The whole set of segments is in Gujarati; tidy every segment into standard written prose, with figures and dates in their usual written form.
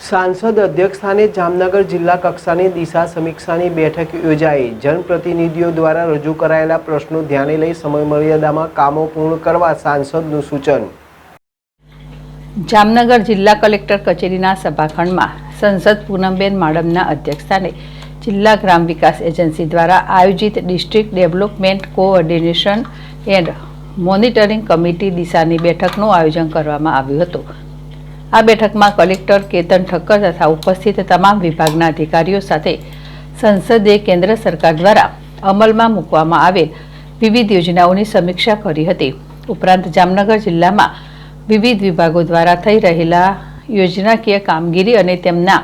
सांसद अध्यक्षस्थाने जामनगर जिल्ला कक्षाની દિશા સમીક્ષાની બેઠક યોજાઈ। જનપ્રતિનિધિઓ દ્વારા રજૂ કરાયેલા પ્રશ્નો ધ્યાને લઈ સમયમર્યાદામાં કામો પૂર્ણ કરવા સાંસદનું સૂચન। જામનગર જિલ્લા કલેક્ટર કચેરીના સભાખંડમાં સંસદ પૂનમબેન માડમના અધ્યક્ષસ્થાને જિલ્લા ગ્રામ વિકાસ એજન્સી દ્વારા આયોજિત district development coordination and monitoring committee દિશાની બેઠકનું આયોજન કરવામાં આવ્યું હતું। આ બેઠકમાં કલેક્ટર કેતન ઠક્કર તથા ઉપસ્થિત તમામ વિભાગના અધિકારીઓ સાથે સંસદે કેન્દ્ર સરકાર દ્વારા અમલમાં મૂકવામાં આવેલ વિવિધ યોજનાઓની સમીક્ષા કરી હતી। ઉપરાંત જામનગર જિલ્લામાં વિવિધ વિભાગો દ્વારા થઈ રહેલા યોજનાકીય કામગીરી અને તેમના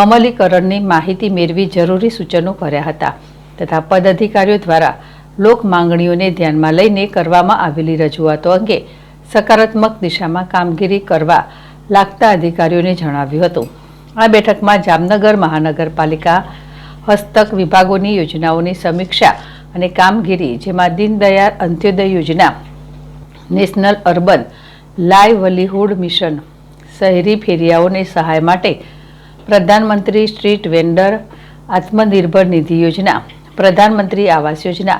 અમલીકરણની માહિતી મેળવી જરૂરી સૂચનો કર્યા હતા તથા પદાધિકારીઓ દ્વારા લોક માંગણીઓને ધ્યાનમાં લઈને કરવામાં આવેલી રજૂઆતો અંગે સકારાત્મક દિશામાં કામગીરી કરવા લાગતા અધિકારીઓને જણાવ્યું હતું। આ બેઠકમાં જામનગર મહાનગરપાલિકા હસ્તક વિભાગોની યોજનાઓની સમીક્ષા અને કામગીરી, જેમાં દીનદયાળ અંત્યોદય યોજના, નેશનલ અર્બન લાઇવલીહુડ મિશન, શહેરી ફેરિયાઓને સહાય માટે પ્રધાનમંત્રી સ્ટ્રીટ વેન્ડર આત્મનિર્ભર નિધિ યોજના, પ્રધાનમંત્રી આવાસ યોજના,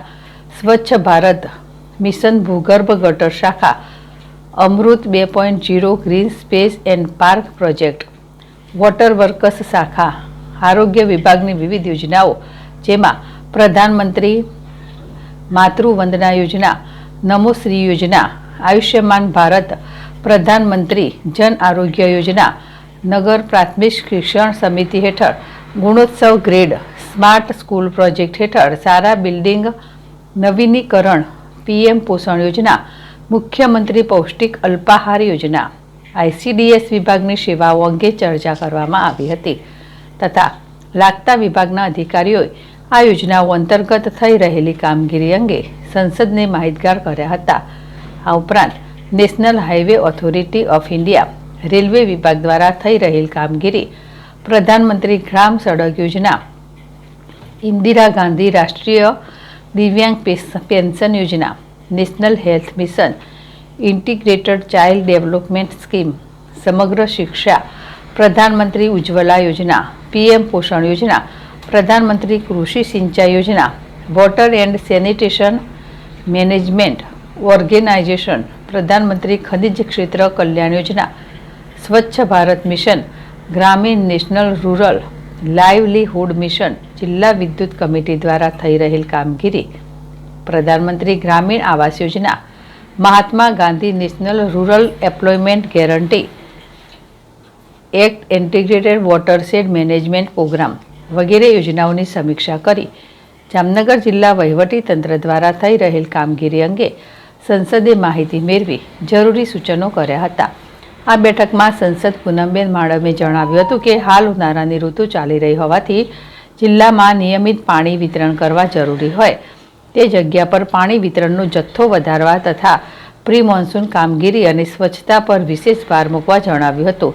સ્વચ્છ ભારત મિશન ભૂગર્ભ ગટર શાખા, અમૃત 2.0 green space and park project, water works શાખા, આરોગ્ય વિભાગની વિવિધ યોજનાઓ, જેમાં પ્રધાનમંત્રી માતૃવંદના યોજના, નમોશ્રી યોજના, આયુષ્યમાન ભારત, પ્રધાનમંત્રી જન આરોગ્ય યોજના, નગર પ્રાથમિક શિક્ષણ સમિતિ હેઠળ ગુણોત્સવ ગ્રેડ, સ્માર્ટ સ્કૂલ પ્રોજેક્ટ હેઠળ સારા બિલ્ડિંગ નવીનીકરણ, પીએમ પોષણ યોજના, મુખ્યમંત્રી પૌષ્ટિક અલ્પાહાર યોજના, આઈસીડીએસ વિભાગની સેવાઓ અંગે ચર્ચા કરવામાં આવી હતી તથા લાગતા વિભાગના અધિકારીઓએ આ યોજનાઓ અંતર્ગત થઈ રહેલી કામગીરી અંગે સંસદને માહિતગાર કર્યા હતા। આ ઉપરાંત national highway authority of India railway વિભાગ દ્વારા થઈ રહેલ કામગીરી, પ્રધાનમંત્રી ગ્રામ સડક યોજના, ઇન્દિરા ગાંધી રાષ્ટ્રીય દિવ્યાંગ પેન્શન યોજના, national health mission, integrated child development scheme, સમગ્ર શિક્ષા, પ્રધાનમંત્રી ઉજ્જવલા યોજના, પીએમ પોષણ યોજના, પ્રધાનમંત્રી કૃષિ સિંચાઈ યોજના, water and sanitation management organisation, પ્રધાનમંત્રી ખનિજ ક્ષેત્ર કલ્યાણ યોજના, સ્વચ્છ ભારત મિશન, ગ્રામીણ નેશનલ રૂરલ લાઇવલીહુડ મિશન, જિલ્લા વિદ્યુત કમિટી દ્વારા થઈ રહેલ કામગીરી, પ્રધાનમંત્રી Gramin Awas Yojana, Mahatma Gandhi National Rural Employment Guarantee Act, integrated watershed management programme વગેરે યોજનાઓની સમીક્ષા કરી જામનગર જિલ્લા વહીવટી તંત્ર દ્વારા થઈ રહેલ કામગીરી અંગે સંસદે માહિતી મેળવી જરૂરી સૂચનો કર્યા હતા। આ બેઠકમાં સંસદ પૂનમબેન માડમે જણાવ્યું હતું કે હાલ ઉનાળાની ઋતુ ચાલી રહી હોવાથી જિલ્લામાં નિયમિત પાણી વિતરણ કરવા જરૂરી હોય તે જગ્યા પર પાણી વિતરણનો જથ્થો વધારવા તથા પ્રી મોન્સૂન કામગીરી અને સ્વચ્છતા પર વિશેષ ભાર મૂકવા જણાવ્યું હતું।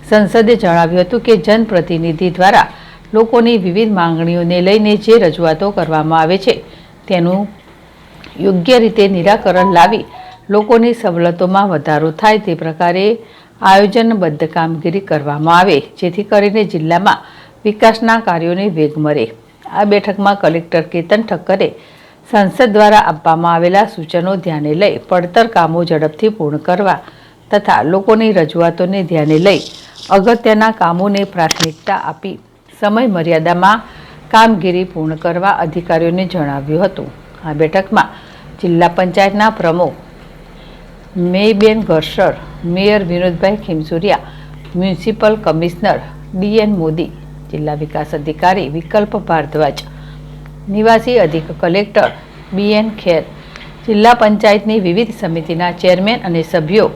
સંસદે જણાવ્યું હતું કે જનપ્રતિનિધિ દ્વારા લોકોની વિવિધ માંગણીઓને લઈને જે રજૂઆતો કરવામાં આવે છે તેનું યોગ્ય રીતે નિરાકરણ લાવી લોકોની સવલતોમાં વધારો થાય તે પ્રકારે આયોજનબદ્ધ કામગીરી કરવામાં આવે, જેથી કરીને જિલ્લામાં વિકાસના કાર્યોને વેગ મળે। આ બેઠકમાં કલેક્ટર કેતન ઠક્કરે સંસદ દ્વારા આપવામાં આવેલા સૂચનો ધ્યાને લઈ પડતર કામો ઝડપથી પૂર્ણ કરવા તથા લોકોની રજૂઆતોને ધ્યાને લઈ અગત્યના કામોને પ્રાથમિકતા આપી સમય મર્યાદામાં કામગીરી પૂર્ણ કરવા અધિકારીઓને જણાવ્યું હતું। આ બેઠકમાં જિલ્લા પંચાયતના પ્રમુખ Mayaben Garsar, mayor Vinodbhai Khimsuriya, municipal commissioner DN Modi, જિલ્લા વિકાસ અધિકારી વિકલ્પ ભારદ્વાજ, નિવાસી અધિક કલેક્ટર બીએન ખેર, જિલ્લા પંચાયતની વિવિધ સમિતિના ચેરમેન અને સભ્યો,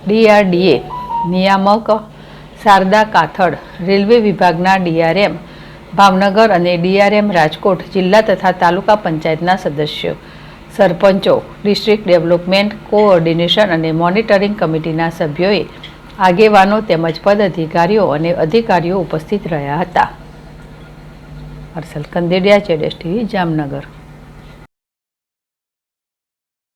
ડીઆરડીએ નિયામક શારદા કાથડ, રેલવે વિભાગના ડીઆરએમ ભાવનગર અને ડીઆરએમ રાજકોટ, જિલ્લા તથા તાલુકા પંચાયતના સદસ્યો, સરપંચો, ડિસ્ટ્રિક્ટ ડેવલપમેન્ટ કોઓર્ડિનેશન અને મોનિટરિંગ કમિટીના સભ્યોએ, આગેવાનો તેમજ પદાધિકારીઓ અને અધિકારીઓ ઉપસ્થિત રહ્યા હતા। હર્ષલ કંદેડિયા, ZSTV, જામનગર।